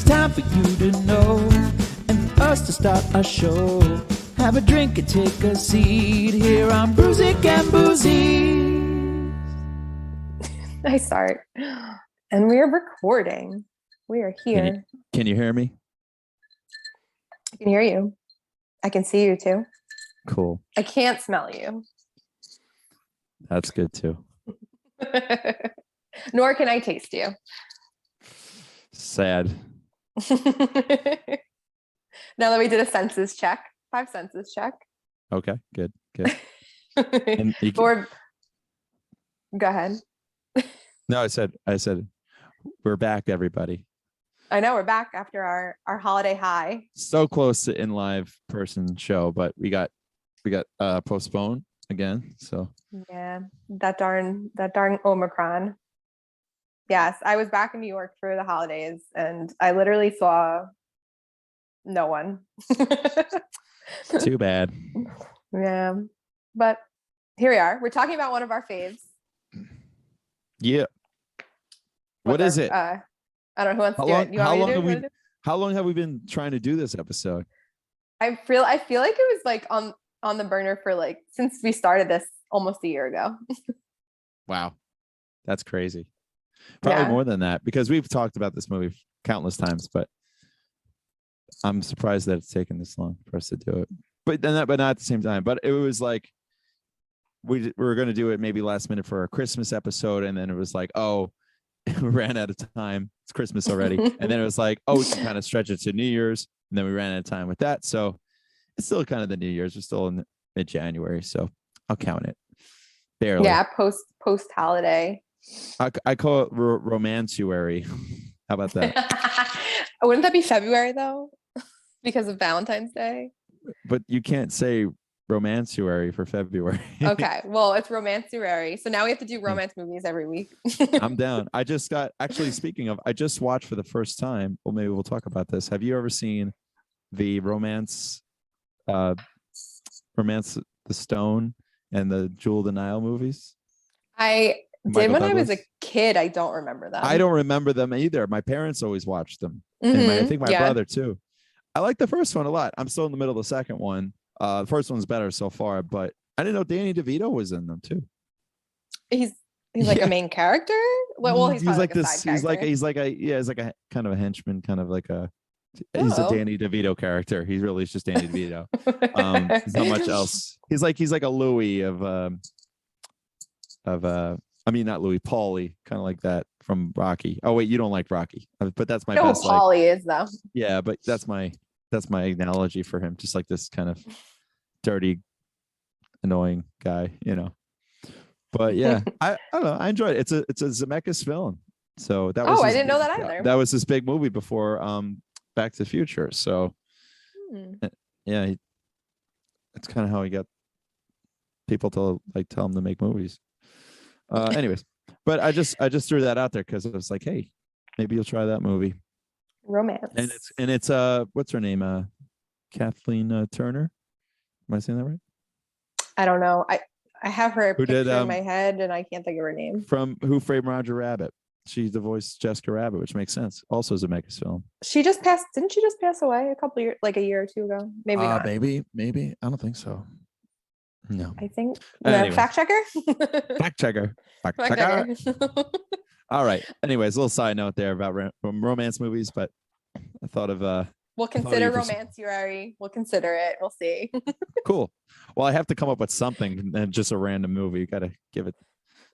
time for you to know and for us to start our show. Have a drink and take a seat here on Brewsic and Boozies. I start. And we're recording. We are here. Can you hear me? I can hear you. I can see you too. Cool. I can't smell you. That's good too. Nor can I taste you. Sad. Now that we did a senses check, 5 senses check. Okay, good. And Go ahead. No, I said we're back, everybody. I know we're back after our holiday high. So close to in live person show, but we got postponed again. So yeah, that darn Omicron. Yes, I was back in New York for the holidays, and I literally saw no one. Too bad. Yeah, but here we are. We're talking about one of our faves. Yeah. What is it? I don't know who wants to do it. You want me to do it? How long have we been trying to do this episode? I feel like it was like on the burner for like since we started this almost a year ago. Wow, that's crazy. Probably more than that, because we've talked about this movie countless times, but I'm surprised that it's taken this long for us to do it. But not at the same time. But it was like we were going to do it maybe last minute for our Christmas episode, and then it was like, oh, we ran out of time. It's Christmas already. And then it was like, oh, we can kind of stretch it to New Year's, and then we ran out of time with that. So it's still kind of the New Year's. We're still in mid-January, so I'll count it. Barely. Yeah, post holiday. I call it Romancuary. How about that? Wouldn't that be February though? Because of Valentine's Day? But you can't say Romancuary for February. Okay, well, it's Romancuary. So now we have to do romance movies every week. I'm down. I just watched for the first time. Well, maybe we'll talk about this. Have you ever seen the Romance the Stone and the Jewel of the Nile movies? I Michael did when Douglas? I was a kid. I don't remember them. I don't remember them either. My parents always watched them. Mm-hmm. And I think my brother too. I like the first one a lot. I'm still in the middle of the second one. The first one's better so far, but I didn't know Danny DeVito was in them too. He's like a main character. Well, he's like this. He's like a kind of a henchman, kind of like a. He's a Danny DeVito character. He really is just Danny DeVito. There's not much else. He's like a Louis I mean, not Louis, Paulie, kind of like that from Rocky. Oh wait, you don't like Rocky, but that's my best. Paulie is though. Yeah, but that's my analogy for him. Just like this kind of dirty, annoying guy, you know. But yeah, I don't know. I enjoyed it. It's a Zemeckis film, so that was. I didn't know that either. That was his big movie before Back to the Future. So yeah, that's kind of how he got people to like tell him to make movies. Anyways, but I just threw that out there because I was like, hey, maybe you'll try that movie. Romance. And it's what's her name? Kathleen Turner. Am I saying that right? I don't know. I have her picture in my head and I can't think of her name. From Who Framed Roger Rabbit. She's the voice Jessica Rabbit, which makes sense. Also Zemeckis film. She just passed. Didn't she just pass away a year or two ago? Maybe not. Maybe. I don't think so. No. I think anyway. Fact checker. Fact checker. All right. Anyways, a little side note there about romance movies, but I thought of we'll consider Romancuary. We'll consider it. We'll see. Cool. Well, I have to come up with something and just a random movie. You got to give it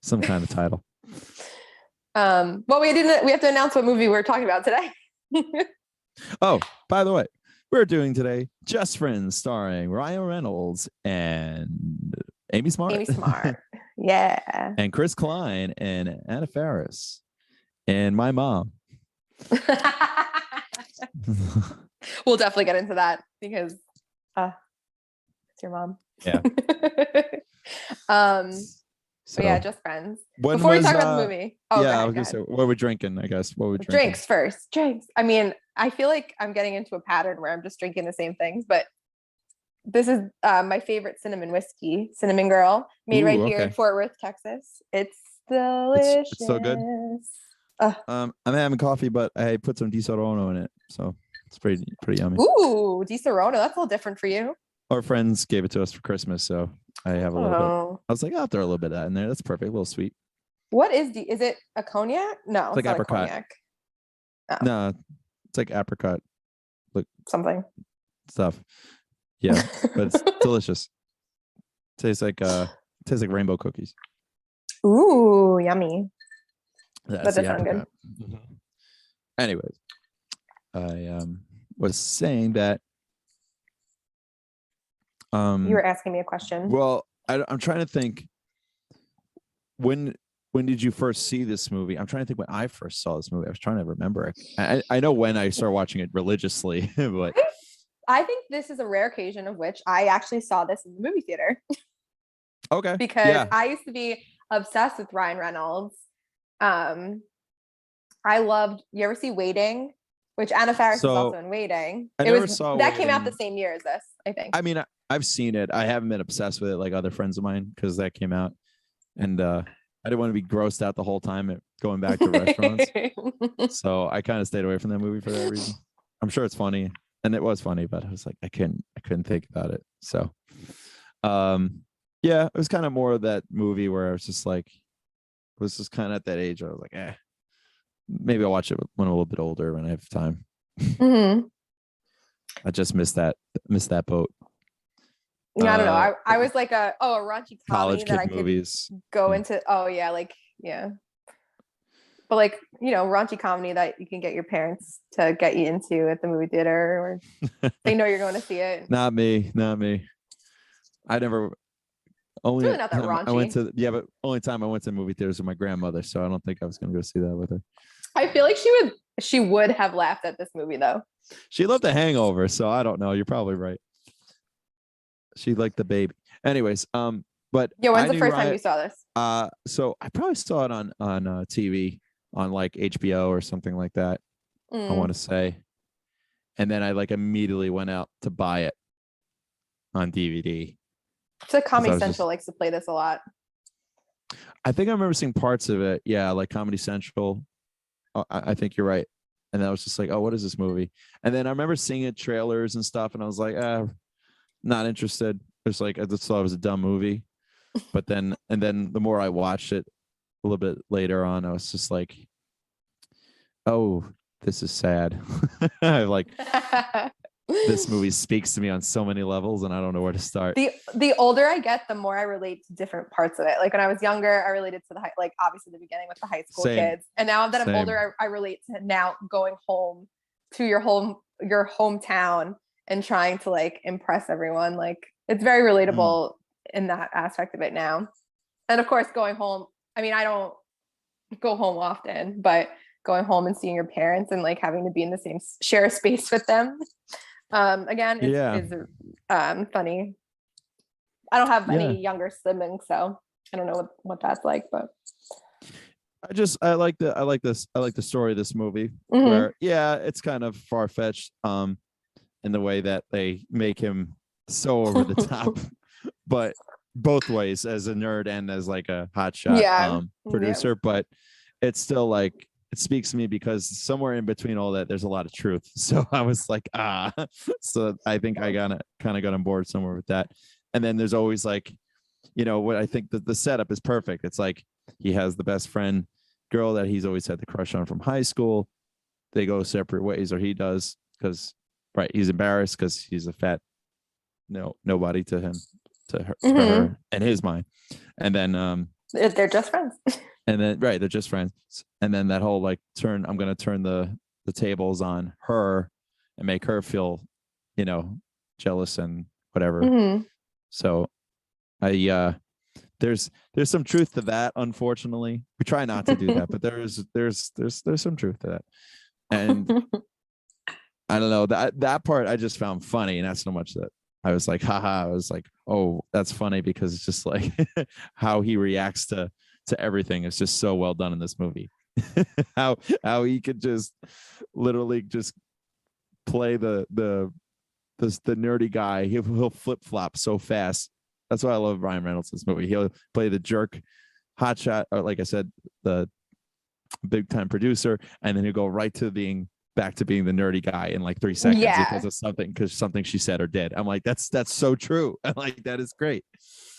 some kind of title. Well, we have to announce what movie we're talking about today. Oh, by the way, we're doing today Just Friends, starring Ryan Reynolds and Amy Smart. Yeah. And Chris Klein and Anna Farris and my mom. We'll definitely get into that because it's your mom. Yeah. So yeah, Just Friends. Before we talk about the movie. Oh, yeah, I was gonna say what we're drinking, I guess. What we're drinking. Drinks first. Drinks. I mean, I feel like I'm getting into a pattern where I'm just drinking the same things, but this is my favorite cinnamon whiskey, Cinnamon Girl, made here in Fort Worth, Texas. It's delicious. It's so good. I'm having coffee, but I put some Di Serono in it, so it's pretty yummy. Ooh, Di Serono. That's a little different for you. Our friends gave it to us for Christmas, so I have a little bit. I was like, I'll throw a little bit of that in there. That's perfect, a little sweet. What is is it a cognac? No, it's like not apricot. A cognac. Oh. No, it's like apricot. Look, something stuff. Yeah, but it's delicious. Tastes like rainbow cookies. Ooh, yummy. That does sound good. Mm-hmm. Anyways, I was saying that you were asking me a question. Well, I'm trying to think when did you first see this movie? I'm trying to think when I first saw this movie. I was trying to remember it. I know when I started watching it religiously, but I think this is a rare occasion of which I actually saw this in the movie theater. Okay. Because I used to be obsessed with Ryan Reynolds. I loved. You ever see Waiting? Which Anna Farris is also in Waiting. That came out the same year as this, I think. I mean, I've seen it. I haven't been obsessed with it like other friends of mine because that came out, and I didn't want to be grossed out the whole time at going back to restaurants. So I kind of stayed away from that movie for that reason. I'm sure it's funny, and it was funny, but I was like, I couldn't think about it. So, yeah, it was kind of more of that movie where I was just like, kind of at that age where I was like, maybe I'll watch it when I'm a little bit older when I have time. Mm-hmm. I just missed that boat. Yeah, I don't know. I was like a raunchy college that kid I movies. Could go into. Oh yeah, but like, raunchy comedy that you can get your parents to get you into at the movie theater, or they know you're going to see it. Not me. I never. Only really not that raunchy. I went to but only time I went to movie theaters with my grandmother, so I don't think I was going to go see that with her. I feel like she would have laughed at this movie though. She loved The Hangover, so I don't know. You're probably right. She liked The Baby. Anyways, but yeah, when's the first time you saw this? So I probably saw it on TV on like HBO or something like that. I want to say, and then I like immediately went out to buy it on DVD. So Comedy Central likes to play this a lot. I think I remember seeing parts of it. Yeah, like Comedy Central. I think you're right. And I was just like, oh, what is this movie? And then I remember seeing it trailers and stuff, and I was like, not interested. It's like I just thought it was a dumb movie. But then the more I watched it a little bit later on, I was just like, oh, this is sad. Like this movie speaks to me on so many levels, and I don't know where to start. The older I get, the more I relate to different parts of it. Like when I was younger, I related to obviously the beginning with the high school kids, and now that I'm older, I relate to now going home to your hometown and trying to like impress everyone. Like it's very relatable in that aspect of it now. And of course, going home. I mean, I don't go home often, but going home and seeing your parents and like having to be in the same share space with them. Again, is funny. I don't have any younger siblings, so I don't know what that's like, but I like the story of this movie where it's kind of far-fetched in the way that they make him so over the top, but both ways, as a nerd and as like a hotshot producer, but it's still like it speaks to me because somewhere in between all that, there's a lot of truth. So I was like, so I think I kind of got on board somewhere with that. And then there's always like, what I think that the setup is perfect. It's like he has the best friend girl that he's always had the crush on from high school. They go separate ways, or he does, because he's embarrassed because he's a fat nobody to him, to her in his mind. And then they're just friends. And then they're just friends. And then that whole like I'm gonna turn the tables on her and make her feel, jealous and whatever. So there's some truth to that. Unfortunately, we try not to do that, but there's some truth to that. And I don't know, that part I just found funny, and not so much that I was like, haha. I was like, oh, that's funny, because it's just like how he reacts to everything is just so well done in this movie. how he could just literally just play the nerdy guy. He'll flip-flop so fast. That's why I love Ryan Reynolds in this movie. He'll play the jerk hotshot, or like I said, the big time producer, and then he'll go right to being back to being the nerdy guy in like 3 seconds because something she said or did. I'm like, that's so true. I'm like, that is great.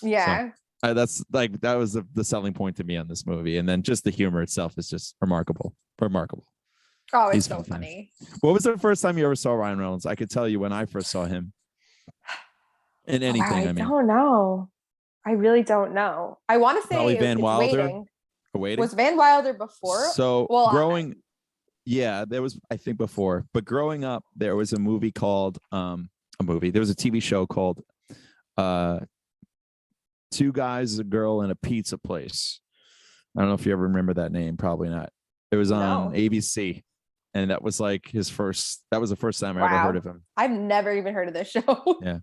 Yeah. So, that's like, that was the selling point to me on this movie. And then just the humor itself is just remarkable. Oh, it's so funny. What was the first time you ever saw Ryan Reynolds? I could tell you when I first saw him in anything. I don't know. I really don't know. I want to say probably Van Wilder. Waiting. Was Van Wilder before? So yeah, there was, I think, before. But growing up, there was a movie called there was a TV show called Two Guys, a Girl, and a Pizza Place. I don't know if you ever remember that name. Probably not. It was on ABC, and that was like his first. That was the first time I ever heard of him. I've never even heard of this show. Yeah.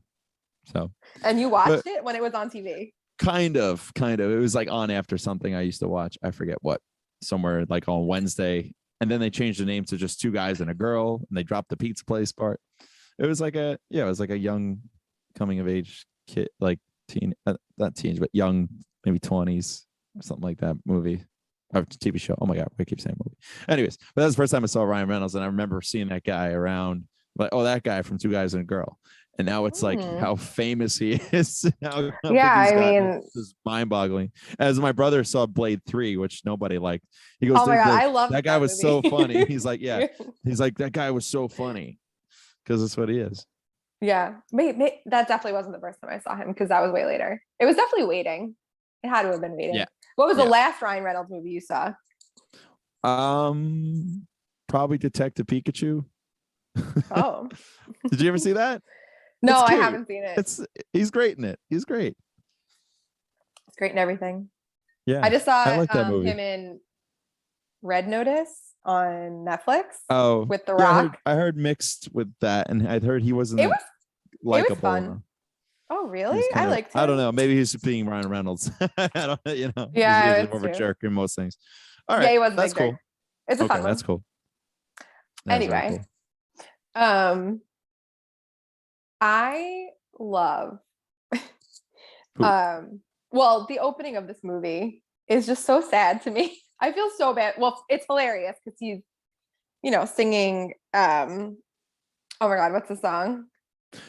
So. And you watched it when it was on TV? Kind of. It was like on after something I used to watch. I forget what. Somewhere like on Wednesday. And then they changed the name to just Two Guys and a Girl, and they dropped the pizza place part. It was like a young coming of age kid, like teen, not teens, but young, maybe 20s or something like that movie or TV show. Oh my God, I keep saying movie. Anyways, but that was the first time I saw Ryan Reynolds, and I remember seeing that guy around, like, oh, that guy from Two Guys and a Girl. And now it's like how famous he is. How I mean, it's mind-boggling. As my brother saw Blade 3, which nobody liked. He goes, "Oh my God, I love that guy was so funny." He's like, "Yeah," he's like, "That guy was so funny," because that's what he is. Yeah, that definitely wasn't the first time I saw him, because that was way later. It was definitely Waiting. It had to have been Waiting. Yeah. What was the last Ryan Reynolds movie you saw? Probably Detective Pikachu. Oh, did you ever see that? No, I haven't seen it. He's great in it. He's great. It's great in everything. Yeah, I just saw that movie. him in Red Notice on Netflix. Oh, with The Rock. I heard mixed with that, and I heard he wasn't likable. It was fun. Oh, really? I liked him. I don't know. Maybe he's being Ryan Reynolds. I don't. Yeah, he's more of a jerk in most things. All right. Yeah, he was. That's cool. It's a fun one. That's cool. Anyway, cool. I love well, the opening of this movie is just so sad to me. I feel so bad. Well, it's hilarious because he's, singing oh my God, what's the song?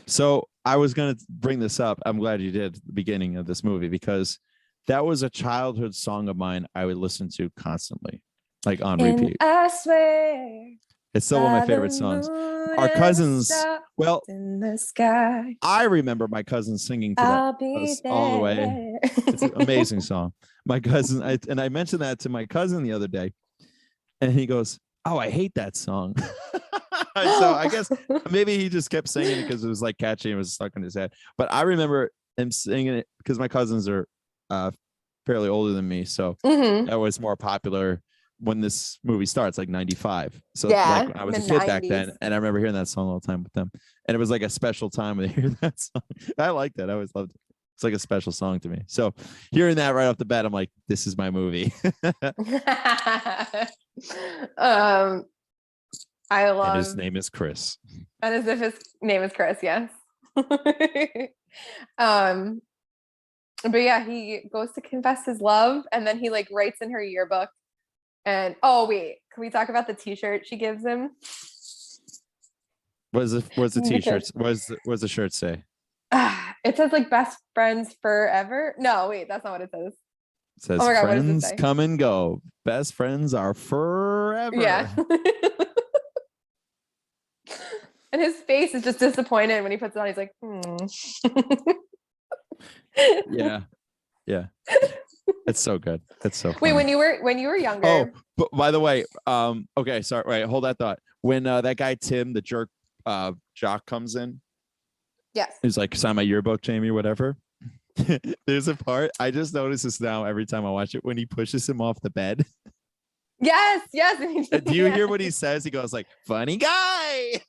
So I was gonna bring this up. I'm glad you did the beginning of this movie, because that was a childhood song of mine I would listen to constantly, like on repeat. I swear. It's still one of my favorite songs. Our cousins, in the sky. I remember my cousins singing to that all the way. It's an amazing song. My cousin, I mentioned that to my cousin the other day, and he goes, "Oh, I hate that song." So I guess maybe he just kept singing it because it was like catchy and was stuck in his head. But I remember him singing it because my cousins are fairly older than me, so that was more popular when this movie starts, like 95. So like I was a kid back then, and I remember hearing that song all the time with them. And it was like a special time when they hear that song. I liked it. I always loved it. It's like a special song to me. So hearing that right off the bat, I'm like, this is my movie. I love. And his name is Chris. And as if his name is Chris, yes. But yeah, he goes to confess his love, and then he like writes in her yearbook. And oh wait, can we talk about the T-shirt she gives him? What's the T-shirt? What's the shirt say? It says like best friends forever. No, wait, that's not what it says. It says, oh my God, friends come and go. Best friends are forever. Yeah. And his face is just disappointed when he puts it on. He's like, Yeah. It's so good. It's so funny. Wait, when you were younger. Oh, but by the way, okay, sorry, wait, hold that thought. When that guy Tim, the jerk jock, comes in, yes, he's like, sign my yearbook, Jamie, whatever. There's a part I just notice this now every time I watch it, when he pushes him off the bed. Yes. Do you hear what he says? He goes like, funny guy.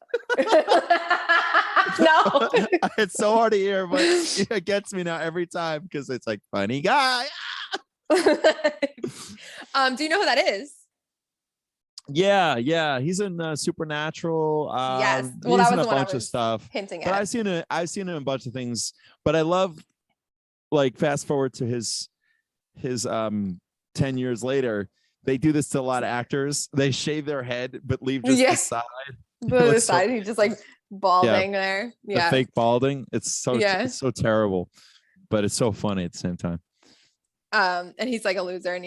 No. It's so hard to hear, but it gets me now every time because it's like, funny guy. Do you know who that is? Yeah. He's in Supernatural. Yes. Well, he's in a bunch of stuff. Hinting but at. I've seen him in a bunch of things. But I love, like, fast forward to his 10 years later, they do this to a lot of actors. They shave their head but leave just the side. The side, he's just like balding there. Yeah, the fake balding. It's so terrible, but it's so funny at the same time. And he's like a loser, and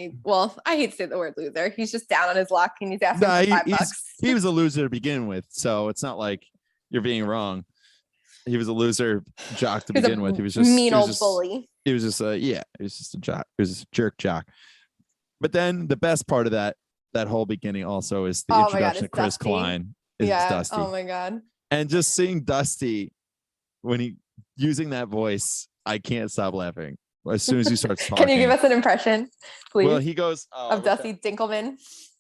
I hate to say the word loser. He's just down on his luck, and he's asking for $5. He was a loser to begin with, so it's not like you're being wrong. He was a loser jock to begin with. He was just mean old bully. He was just he was just a jock. He was just a jerk jock. But then the best part of that whole beginning also is the introduction of Chris Klein. Dusty. Oh my God. And just seeing Dusty when he using that voice, I can't stop laughing. As soon as he starts talking. Can you give us an impression, please? Well, he goes of Dusty Dinkelman.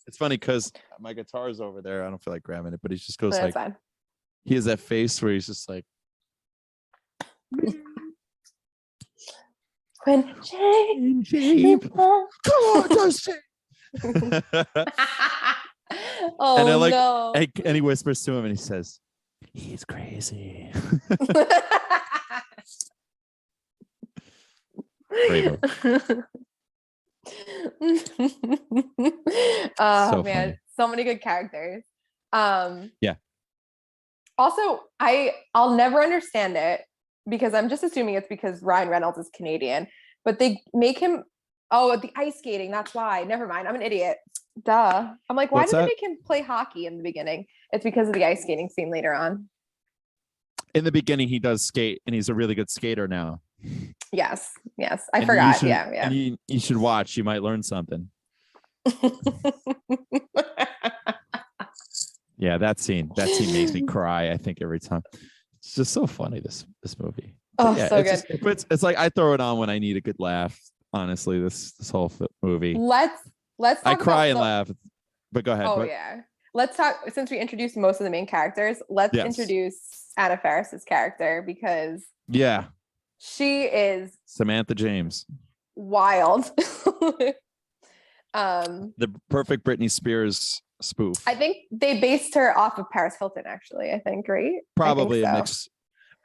It's funny because my guitar is over there. I don't feel like grabbing it, but he just goes No, like, fine. He has that face where he's just like, when James, come on, Dusty. Oh, and I like, no. and he whispers to him and he says, he's crazy. Oh so man, funny. So many good characters. Yeah. Also, I'll never understand it because I'm just assuming it's because Ryan Reynolds is Canadian, but they make him the ice skating. That's why. Never mind. I'm an idiot. Duh. I'm like, why did they make him play hockey in the beginning? It's because of the ice skating scene later on. In the beginning, he does skate, and he's a really good skater now. Yes. I forgot. Yeah. And you should watch. You might learn something. Yeah, that scene makes me cry. I think every time. It's just so funny. This movie. Oh, yeah, so good. It's like I throw it on when I need a good laugh. Honestly, this whole movie. Let's. I cry and laugh, but go ahead. Yeah. Let's talk. Since we introduced most of the main characters, let's introduce Anna Faris's character because she is Samantha James. Wild. The perfect Britney Spears spoof. I think they based her off of Paris Hilton, actually. I think, right? Probably a mix.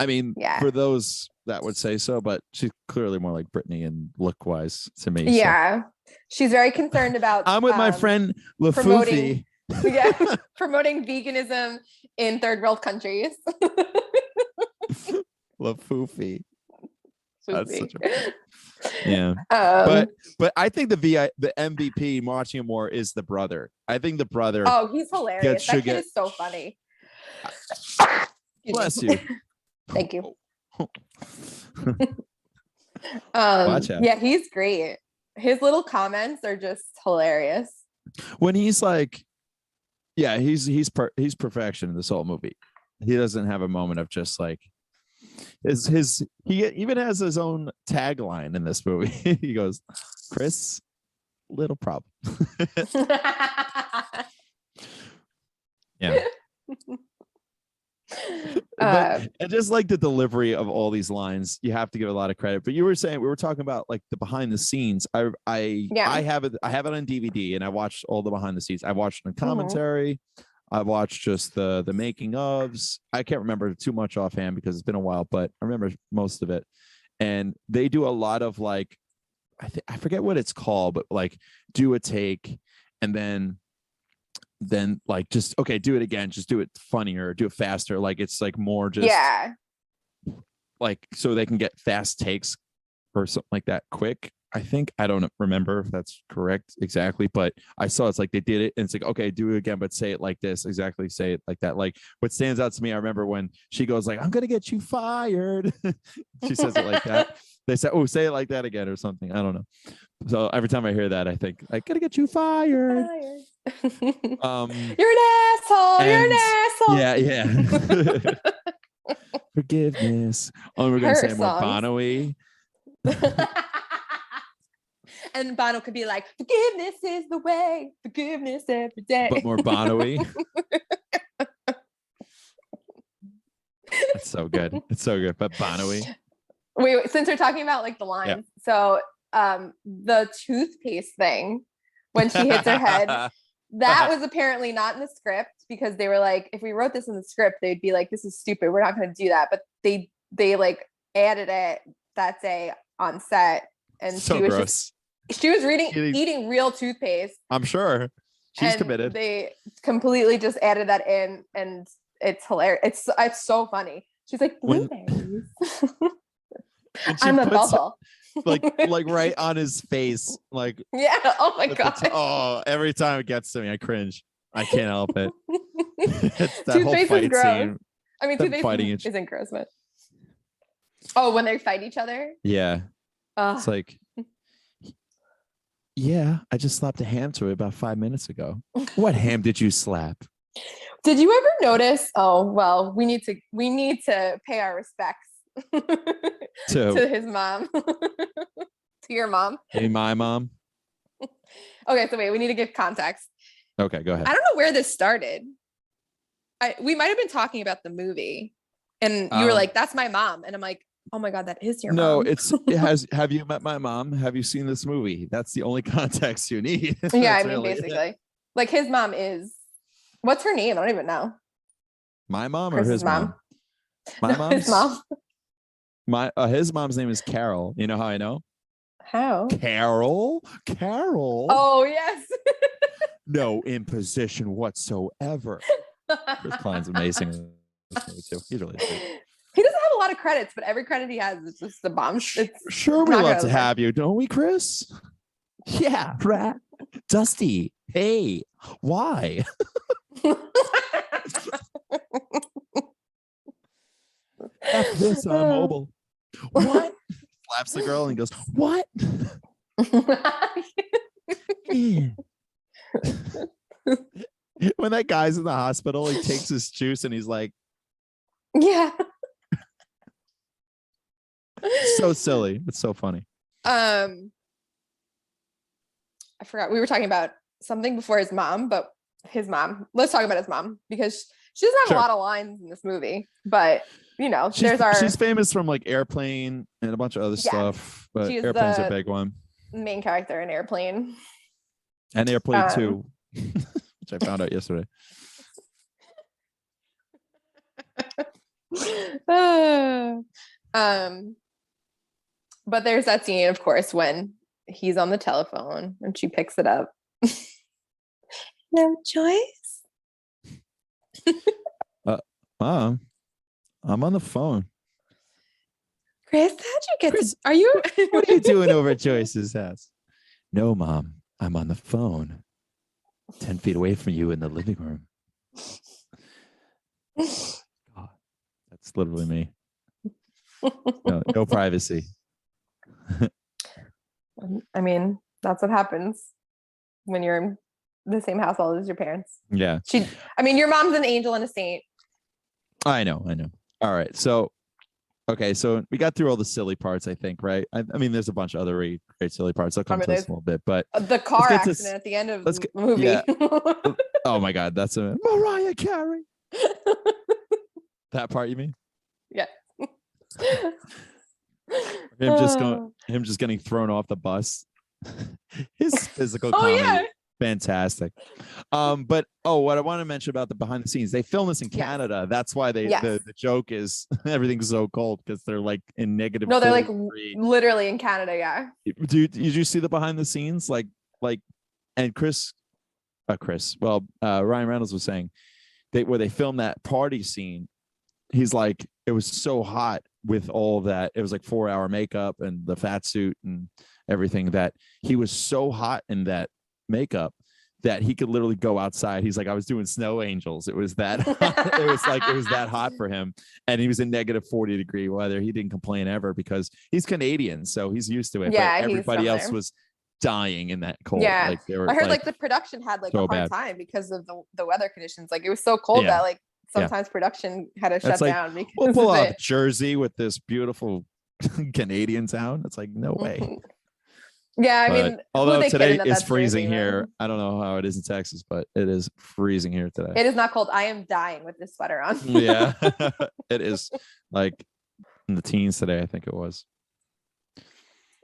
I mean, for those that would say so, but she's clearly more like Britney and look wise to me. Yeah. So. She's very concerned about I'm with my friend LaFoofy. Promoting veganism in third world countries. LaFoofy. That's such a but I think the MVP watching it more is the brother. I think the brother. Oh, he's hilarious. That kid is so funny. Bless you. Thank you. Watch out. Yeah, he's great. His little comments are just hilarious. When he's like, he's perfection in this whole movie. He doesn't have a moment of just like he even has his own tagline in this movie. He goes, Chris, little problem. Yeah. And just like the delivery of all these lines, you have to give a lot of credit. But we were talking about like the behind the scenes. I have it on DVD, and I watched all the behind the scenes. I watched the commentary. I watched just the making ofs. I can't remember too much offhand because it's been a while, but I remember most of it. And they do a lot of like, I forget what it's called, but like do a take and then like just do it again, just do it funnier, do it faster. Like it's like more just like so they can get fast takes or something like that quick. I don't remember if that's correct exactly, but I saw it's like they did it and it's like, okay, do it again, but say it like this, exactly, say it like that. Like what stands out to me, I remember when she goes like, I'm gonna get you fired. She says it like that. They say, oh, say it like that again or something. I don't know. So every time I hear that, I think I gotta get you fired. You're an asshole. You're an asshole. Yeah. Forgiveness. Oh, we're gonna say more Bono-y. And Bono could be like, forgiveness is the way, forgiveness every day. But more Bono-y. That's so good. It's so good. But Bono-y. Wait, since we're talking about like the lines, so the toothpaste thing when she hits her head, that was apparently not in the script because they were like, if we wrote this in the script, they'd be like, this is stupid. We're not going to do that. But they like added it that day on set, and so she was gross. just She was eating real toothpaste. I'm sure. She's committed. They completely just added that in, and it's hilarious. It's so funny. She's like, blueberries. I'm a bubble. like right on his face. Like, yeah. Oh my God. Every time it gets to me, I cringe. I can't help it. It's that toothpaste whole fight is gross. scene. I mean, toothpaste isn't gross, but when they fight each other. Yeah. It's like, yeah, I just slapped a ham to it about 5 minutes ago. What ham did you slap? Did you ever notice? Oh, well, we need to pay our respects to his mom, to your mom. Hey, my mom. Okay, so wait, we need to give context. Okay, go ahead. I don't know where this started. We might have been talking about the movie, and you were like, "That's my mom," and I'm like, "Oh my God, that is your mom." No, have you met my mom? Have you seen this movie? That's the only context you need. Yeah, I mean, basically, like his mom is. What's her name? I don't even know. My mom or his mom? My mom. His mom. His mom's name is Carol. You know how I know? How? Carol. Oh yes. No imposition whatsoever. Chris Klein's amazing. He's really good. He doesn't have a lot of credits, but every credit he has is just the bomb. Sure, we love to have you, don't we, Chris? Yeah, right. Dusty. Hey, why? F this on mobile. What? Slaps the girl and goes, what? When that guy's in the hospital, he takes his juice and he's like, yeah. So silly. It's so funny. I forgot. We were talking about something before his mom, but his mom. Let's talk about his mom because she doesn't have a lot of lines in this movie, but she's famous from like Airplane and a bunch of other stuff, but Airplane's a big one. Main character in Airplane. And Airplane 2, which I found out yesterday. But there's that scene, of course, when he's on the telephone and she picks it up. No choice. Mom, I'm on the phone. Chris, how'd you get this? Are you? What are you doing over at Joyce's house? No, Mom, I'm on the phone. 10 feet away from you in the living room. God, that's literally me. No privacy. I mean, that's what happens when you're in the same household as your parents. Yeah. Your mom's an angel and a saint. I know. All right. So we got through all the silly parts, I think, right? I mean, there's a bunch of other really great silly parts. I'll come to this a little bit, but the car accident at the end of the movie. Yeah. Oh my God, that's a Mariah Carey. That part, you mean? Yeah. Him just getting thrown off the bus. His physical comedy, fantastic. But what I want to mention about the behind the scenes, they filmed this in Canada. That's why the joke is everything's so cold because they're like in negative. No, they're like literally in Canada. Yeah. Did you see the behind the scenes? And Ryan Reynolds was saying where they filmed that party scene. He's like, it was so hot with all of that. It was like 4-hour makeup and the fat suit and everything that he was so hot in that makeup that he could literally go outside. He's like, I was doing snow angels. It was that it was that hot for him. And he was in negative 40-degree weather. He didn't complain ever because he's Canadian, so he's used to it. Yeah, but everybody else was dying in that cold. Yeah. Like they were, I heard the production had so a hard time because of the weather conditions. Like it was so cold that sometimes production had to shut down because we'll pull out Jersey with this beautiful Canadian town. It's like, no way. Yeah, I mean, although today is freezing here, I don't know how it is in Texas, but it is freezing here today. It is not cold. I am dying with this sweater on. Yeah, it is like in the teens today, I think it was.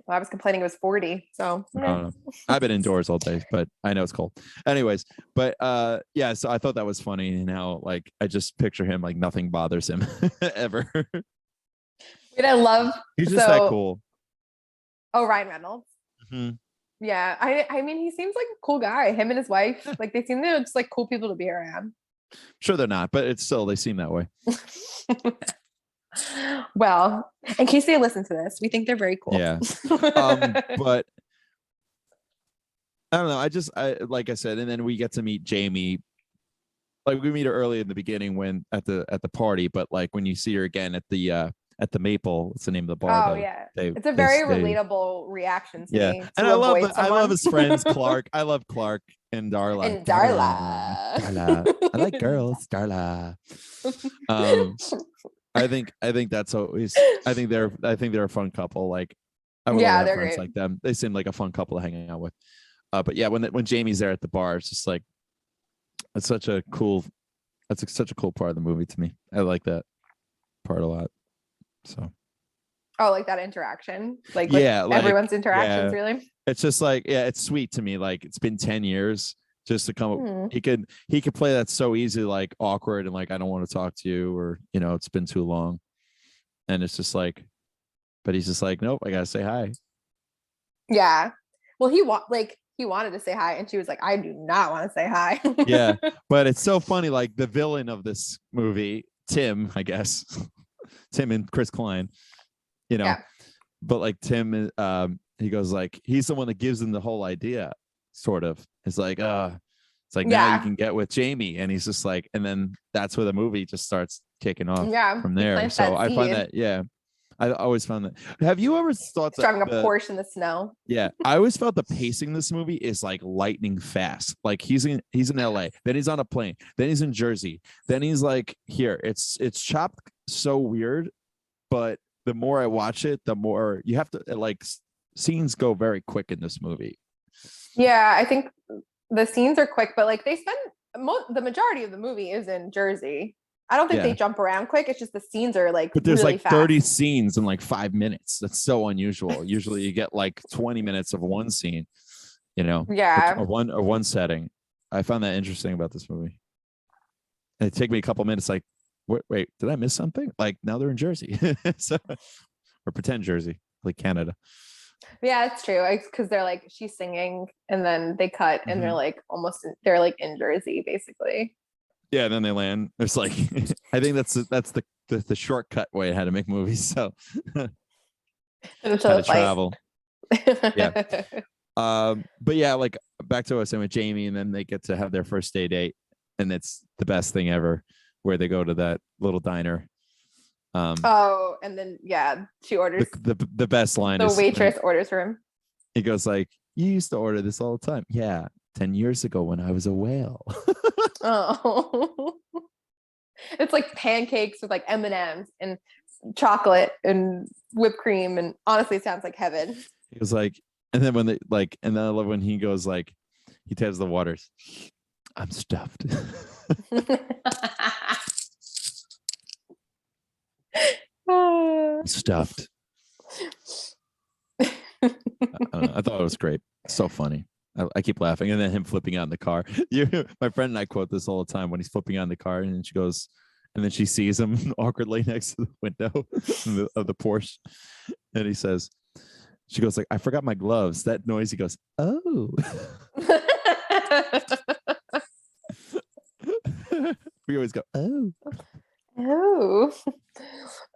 Well, I was complaining it was 40. So I don't know. I've been indoors all day, but I know it's cold. Anyways, but so I thought that was funny and how I just picture him like nothing bothers him ever. Wait, I love he's just that cool. Oh, Ryan Reynolds. Mm-hmm. Yeah, I mean, he seems like a cool guy. Him and his wife, like they seem to just like cool people to be around. Sure, they're not, but it's still they seem that way. Well, in case they listen to this, we think they're very cool. Yeah. But I don't know. I like I said, and then we get to meet Jamie. Like we meet her early in the beginning when at the party, but like when you see her again at the Maple, it's the name of the bar. Oh yeah, it's a very relatable reaction to me. And I love his friends Clark. I love Clark and Darla. And Darla. I like girls, Darla. I think that's always. I think they're a fun couple. Like I would have friends great. Like them. They seem like a fun couple to hang out with. But yeah, when Jamie's there at the bar, it's just like it's such a cool part of the movie to me. I like that part a lot. So like that interaction, like everyone's interactions, really. It's just like it's sweet to me. Like it's been 10 years just to come. He could play that so easy, like awkward and like I don't want to talk to you, or it's been too long, and it's just like, but he's just like, nope, I gotta say hi. Yeah, well, he wanted to say hi, and she was like, I do not want to say hi. Yeah, but it's so funny. Like the villain of this movie, Tim, I guess. Tim and Chris Klein, but like Tim, he goes like he's the one that gives him the whole idea, sort of. It's like, now you can get with Jamie, and he's just like, and then that's where the movie just starts kicking off from there. So I find that, I always found that. Have you ever thought that driving a Porsche in the snow? Yeah, I always felt the pacing in this movie is like lightning fast. Like he's in LA, then he's on a plane, then he's in Jersey, then he's like here. It's chopped so weird, but the more I watch it, the more you have to like scenes go very quick in this movie. Yeah, I think the scenes are quick, but like they spend the majority of the movie is in Jersey. I don't think they jump around quick. It's just the scenes are like, but there's really like fast. 30 scenes in like 5 minutes. That's so unusual. Usually you get like 20 minutes of one scene, or one setting. I found that interesting about this movie. And it took me a couple minutes. Like, wait, did I miss something? Like now they're in Jersey, or pretend Jersey, like Canada. Yeah, it's true. Because they're like she's singing, and then they cut, and they're like they're like in Jersey basically. Yeah, and then they land. It's like I think that's the shortcut way how to make movies. So how to travel. Yeah. But yeah, like back to what I was saying with Jamie, and then they get to have their first date, and it's the best thing ever, where they go to that little diner. And then she orders the best line. The waitress orders for him. He goes like, "You used to order this all the time." Yeah, 10 years ago when I was a whale. Oh, it's like pancakes with like M&Ms and chocolate and whipped cream, and honestly, it sounds like heaven. He was like, and then and then I love when he goes like, he tests the waters. I'm stuffed. Stuffed. I thought it was great. So funny. I keep laughing, and then him flipping out in the car. My friend and I quote this all the time when he's flipping out in the car, and she goes, and then she sees him awkwardly next to the window of the Porsche, and he says, she goes like, "I forgot my gloves." That noise. He goes, "Oh." We always go, "Oh, oh,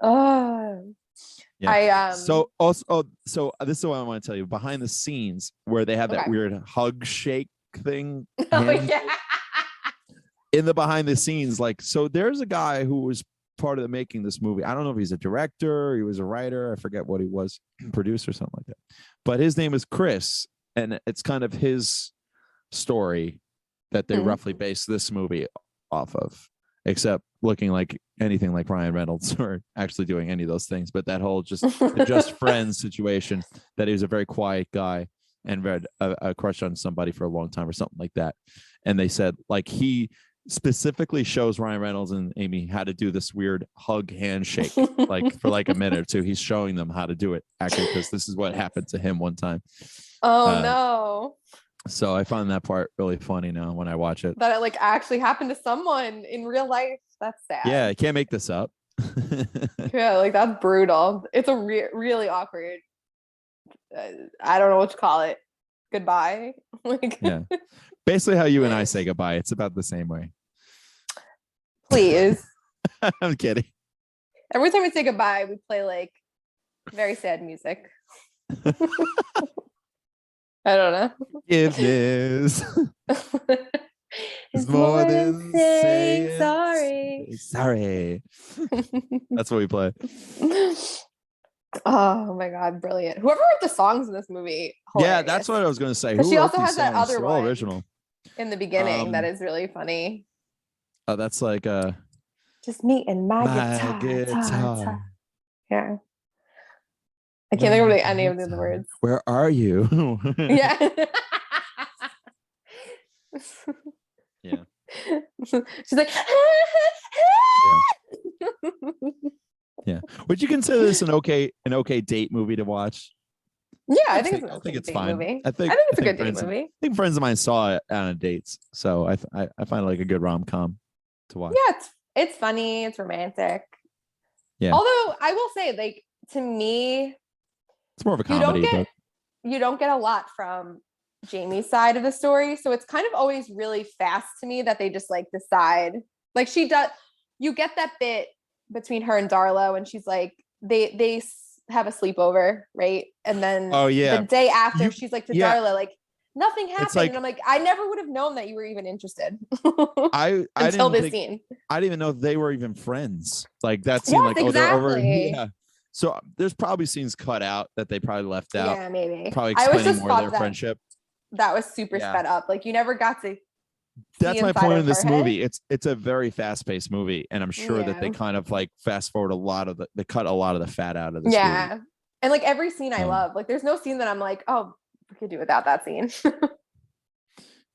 oh." Yeah. So this is what I want to tell you. Behind the scenes, where they have that weird hug shake thing. In the behind the scenes, like, so there's a guy who was part of the making this movie. I don't know if he's a director, he was a writer, I forget what he was, producer, something like that. But his name is Chris, and it's kind of his story that they roughly base this movie off of, except looking like anything like Ryan Reynolds or actually doing any of those things. But that whole just friends situation, that he was a very quiet guy and read a crush on somebody for a long time or something like that. And they said like he specifically shows Ryan Reynolds and Amy how to do this weird hug handshake, like for like a minute or two. He's showing them how to do it actually, because this is what happened to him one time. Oh no. So I find that part really funny now when I watch it. That it like actually happened to someone in real life. That's sad. Yeah, I can't make this up. Yeah, like that's brutal. It's a really awkward. I don't know what to call it. goodbye. Like, yeah. Basically how you and I say goodbye. It's about the same way. please. I'm kidding. Every time we say goodbye, we play like very sad music. I don't know. Forgiveness. It's more than saying sorry. Sorry. That's what we play. Oh my god, brilliant! Whoever wrote the songs in this movie, hilarious. Yeah, that's what I was going to say. She also has that other so one original in the beginning that is really funny. Oh, that's like just me and my guitar. Yeah, I can't think of any of the words. Where are you? Yeah. Yeah. She's like, yeah. Would you consider this an okay date movie to watch? Yeah, I think it's fine. Movie. I think it's a good date movie. I think friends of mine saw it on dates, so I find it like a good rom-com to watch. Yeah, it's funny, it's romantic. Yeah. Although I will say, like, to me, it's more of a comedy. You don't get a lot from Jamie's side of the story, so it's kind of always really fast to me that they just like decide, like she does. You get that bit between her and Darla when she's like they have a sleepover, right? And then the day after she's like to Darla, like nothing happened, like, and I'm like, I never would have known that you were even interested. Until this scene, I didn't even know they were even friends. Like that seemed like exactly. Yeah. So there's probably scenes cut out that they probably left out. Yeah, maybe. Probably explaining more of their friendship. That was super sped up. Like you never got to. That's my point in this movie. It's a very fast-paced movie, and I'm sure that they kind of like fast forward they cut a lot of the fat out of this movie. And like every scene I love. Like there's no scene that I'm like, oh, we could do without that scene.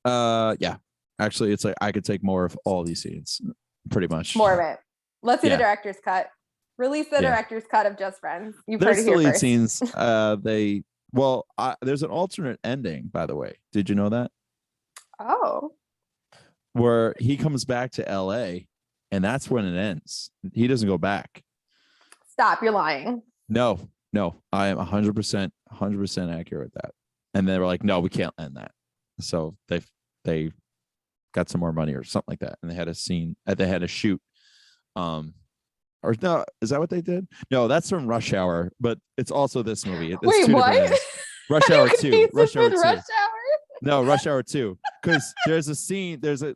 Yeah. Actually, it's like I could take more of all these scenes, pretty much. More of it. Let's see the director's cut. Release the director's cut of Just Friends. You've heard it here lead first. Scenes. There's an alternate ending, by the way. Did you know that? Oh. Where he comes back to LA, and that's when it ends. He doesn't go back. Stop, you're lying. No, I am 100% accurate with that. And they were like, no, we can't end that. So they got some more money or something like that, and they had a shoot. Or no, is that what they did? No, that's from Rush Hour, but it's also this movie. Wait, what? Rush Hour 2. Rush Hour 2. No, Rush Hour 2. Because there's a scene, there's a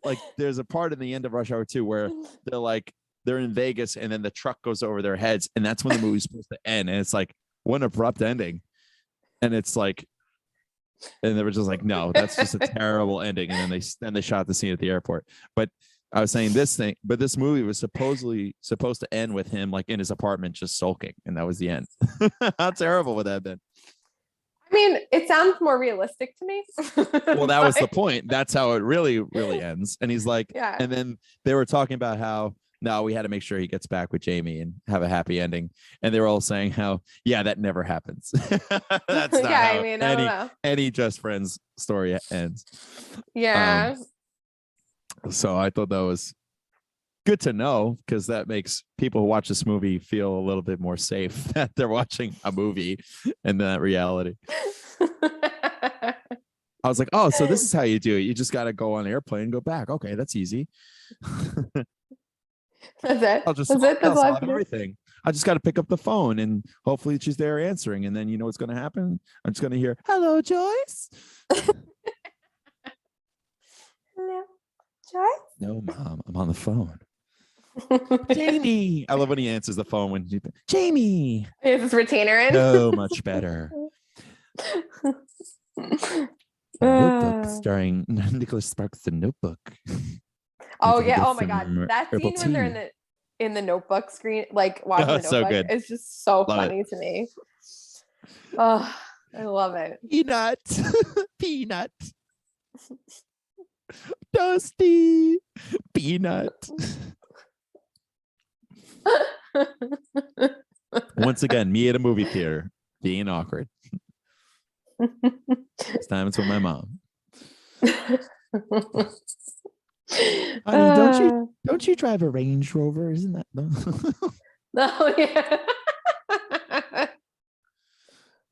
part in the end of Rush Hour 2 where they're in Vegas and then the truck goes over their heads, and that's when the movie's supposed to end. And it's like, what an abrupt ending. And it's like, and they were just like, no, that's just a terrible ending. And then they shot the scene at the airport. But I was saying this movie was supposedly supposed to end with him like in his apartment just sulking, and that was the end. How terrible would that have been? I mean, it sounds more realistic to me. Well, that was the point. That's how it really, really ends. And he's like, and then they were talking about how, no, we had to make sure he gets back with Jamie and have a happy ending. And they were all saying how, that never happens. That's not how any Just Friends story ends. Yeah. So I thought that was good to know, because that makes people who watch this movie feel a little bit more safe that they're watching a movie and not reality. I was like, oh, so this is how you do it. You just got to go on an airplane and go back. Okay, that's easy. That's it. I'll have everything. I just got to pick up the phone and hopefully she's there answering. And then you know what's going to happen? I'm just going to hear, hello, Joyce. Hello, Joyce? No, Mom, I'm on the phone. Jamie. I love when he answers the phone when Jamie. Is this retainer in? So much better. Notebook starring Nicholas Sparks, The Notebook. Oh yeah! Oh my God, that scene when they're in the Notebook screen, like watching the Notebook, so good. It's just so funny to me. Oh, I love it. Peanut. Dusty Peanut. Once again, me at a movie theater being awkward. This time it's with my mom. Honey, don't you drive a Range Rover? Isn't that Oh yeah.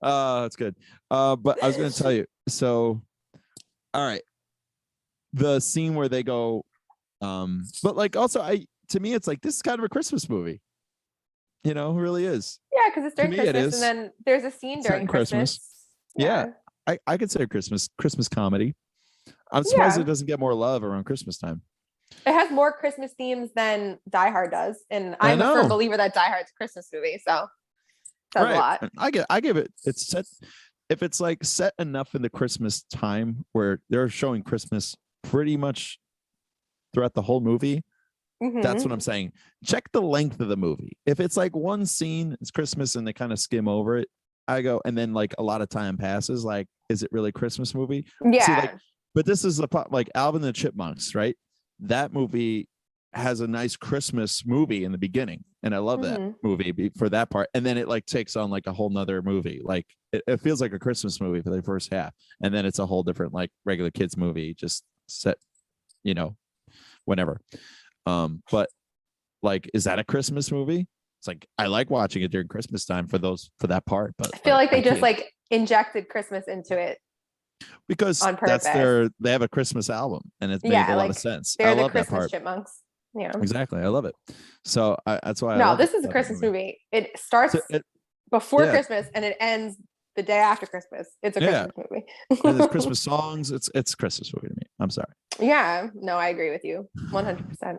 That's good. But I was going to tell you. So All right. The scene where they go, but like also to me, it's like this is kind of a Christmas movie. You know, it really is. Yeah, because it's during To me, Christmas, it is. and then there's a scene during Christmas. Yeah. I consider Christmas comedy. I'm surprised it doesn't get more love around Christmas time. It has more Christmas themes than Die Hard does, and I'm a firm believer that Die Hard's a Christmas movie, so that's a lot. I give it. It's set if it's like set enough in the Christmas time where they're showing Christmas pretty much throughout the whole movie. Mm-hmm. That's what I'm saying. Check the length of the movie. If it's like one scene, it's Christmas, and they kind of skim over it, I go, and then like a lot of time passes. Like, is it really a Christmas movie? Yeah. See, like, but this is like Alvin and the Chipmunks, right? That movie has a nice Christmas movie in the beginning, and I love that movie for that part. And then it like takes on like a whole nother movie. Like it feels like a Christmas movie for the first half, and then it's a whole different like regular kids movie, just set, you know, whenever. But like, is that a Christmas movie? It's like I like watching it during Christmas time for that part. But I feel like they just like injected Christmas into it. Because they have a Christmas album, and it made a lot of sense. They're the Christmas Chipmunks. Yeah, exactly. I love it. So that's why. No, this is a Christmas movie. It starts before Christmas and it ends the day after Christmas. It's a Christmas movie. And there's Christmas songs. It's a Christmas movie to me. I'm sorry. Yeah, no, I agree with you 100%.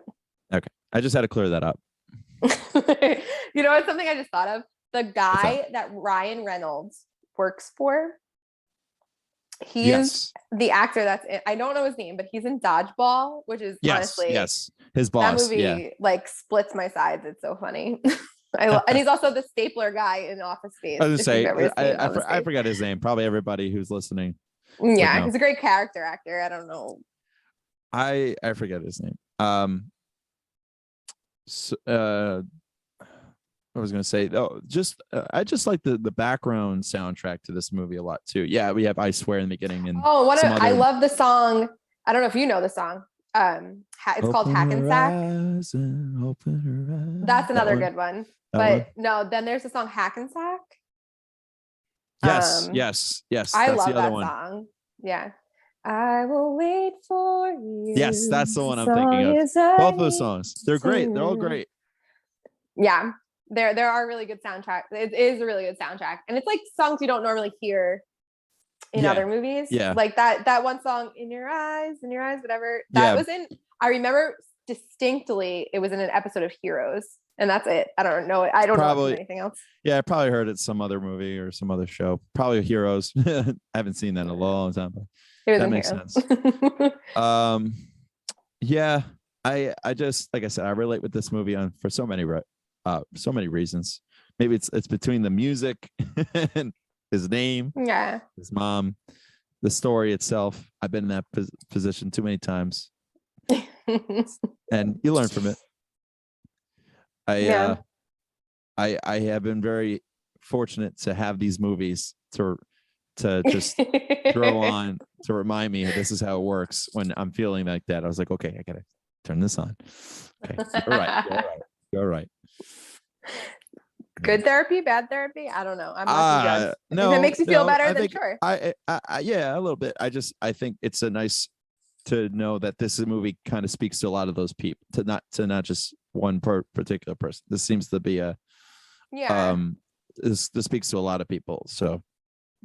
Okay, I just had to clear that up. You know, it's something I just thought of. The guy that Ryan Reynolds works for. He's the actor that's in, I don't know his name, but he's in Dodgeball, which is honestly his boss. That movie like splits my sides. It's so funny. And he's also the stapler guy in Office Space. I was gonna say I forgot his name. Probably everybody who's listening. Yeah, he's a great character actor. I don't know. I forget his name. I was gonna say, I just like the background soundtrack to this movie a lot too. Yeah, we have "I Swear" in the beginning, and I love the song. I don't know if you know the song. It's called Hackensack. That's another good one. No, then there's the song Hackensack. Yes. I love that song. Yeah. I will wait for you. Yes, that's the one I'm thinking of. Both those songs. They're great. They're all great. Yeah. There are really good soundtracks. It is a really good soundtrack. And it's like songs you don't normally hear in other movies. Yeah. Like that one song, in your eyes, whatever. That was in, I remember distinctly it was in an episode of Heroes. And that's it. I don't know. I don't know anything else. Yeah, I probably heard it some other movie or some other show. Probably Heroes. I haven't seen that in a long time, but that makes sense. Yeah. I just, like I said, I relate with this movie for so many reasons. Maybe it's between the music and his name, his mom, the story itself. I've been in that position too many times, and you learn from it. I have been very fortunate to have these movies to just throw on to remind me this is how it works when I'm feeling like that. I was like, okay, I gotta turn this on. Okay, you're right. Good therapy, bad therapy. I don't know. I'm not judge. No, if it makes you feel better, then sure. Yeah, a little bit. I think it's a nice to know that this movie kind of speaks to a lot of those people, to not just one particular person. This seems to be this speaks to a lot of people. So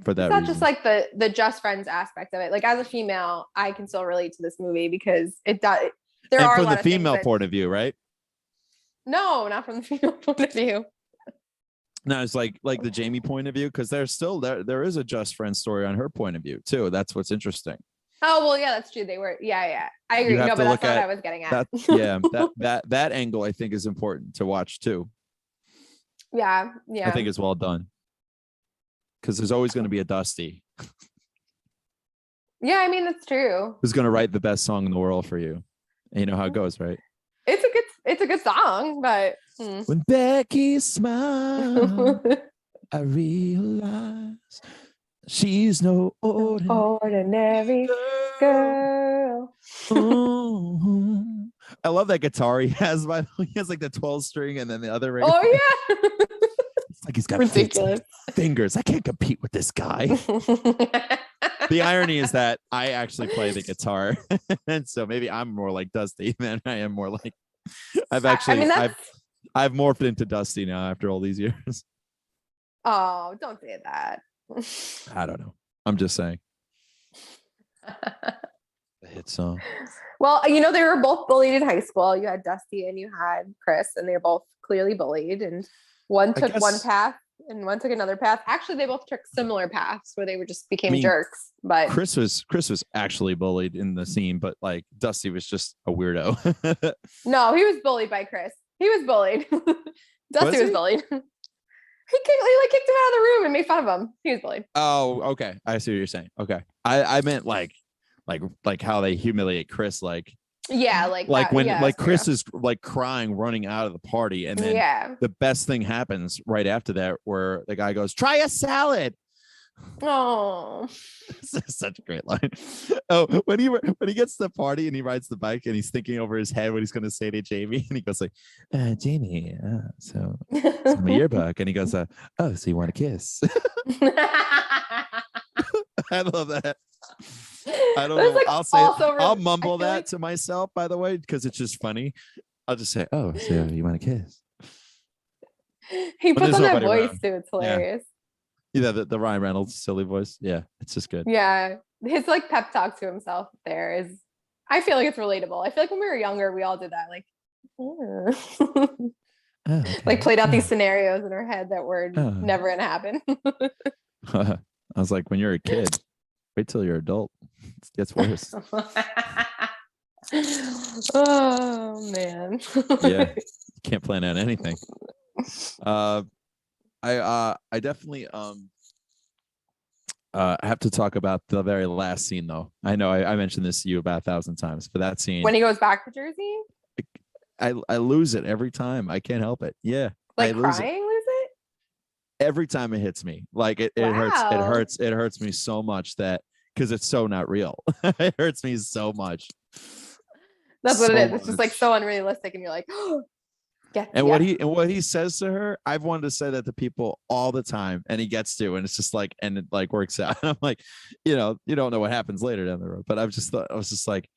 for that, it's not just like the just friends aspect of it. Like as a female, I can still relate to this movie because it does. From the female point of view, right? No, not from the female point of view. No, it's like the Jamie point of view, because there's still there is a just friend story on her point of view too. That's what's interesting. Oh well, yeah, that's true. They were, yeah. I agree. No, but that's not what I was getting at. That angle I think is important to watch too. Yeah. I think it's well done. Because there's always going to be a Dusty. Yeah, I mean that's true. Who's going to write the best song in the world for you? And you know how it goes, right? It's a good song, but when Becky smiles, I realize she's no ordinary girl. I love that guitar he has. By the way, he has like the 12 string and then the other ring. Oh yeah, it's like he's got ridiculous fingers. I can't compete with this guy. The irony is that I actually play the guitar, and so maybe I'm more like Dusty than I am more like. I've morphed into Dusty now after all these years. Oh, don't say that. I don't know. I'm just saying. A hit song. Well, they were both bullied in high school. You had Dusty and you had Chris, and they were both clearly bullied. And one took one path and one took another path. Actually, they both took similar paths where they just became jerks. But Chris was actually bullied in the scene, but like Dusty was just a weirdo. No, he was bullied by Chris. He was bullied. Dusty was bullied. He kicked him out of the room and made fun of him. He was bullied. Oh, okay. I see what you're saying. Okay. I meant like how they humiliate Chris, when Chris is like crying, running out of the party, and then the best thing happens right after that, where the guy goes, "Try a salad." Oh, such a great line. Oh, when he gets to the party and he rides the bike and he's thinking over his head what he's going to say to Jamie, and he goes like, "Jamie, so my yearbook," and he goes, "Oh, so you want a kiss?" I love that. I don't know. Like I'll mumble that to myself, by the way, because it's just funny. I'll just say, "Oh, so you want a kiss?" He puts on that voice too. It's hilarious. Yeah, the Ryan Reynolds silly voice. Yeah, it's just good. Yeah, his like pep talk to himself there is. I feel like it's relatable. I feel like when we were younger, we all did that. Like, okay. Like played out these scenarios in our head that were never gonna happen. I was like, when you're a kid, wait till you're adult. It gets worse. Oh man. Yeah, can't plan out anything. I definitely have to talk about the very last scene though. I know I mentioned this to you about 1,000 times, but that scene when he goes back to Jersey, I lose it every time. I can't help it. Yeah, like lose it every time it hits me. Like it hurts me so much that because it's so not real. It hurts me so much. That's what it is. It's just like so unrealistic, and you're like, oh. What he says to her, I've wanted to say that to people all the time, and he gets to, and it's just like, and it like works out. And I'm like, you don't know what happens later down the road, but I was just like,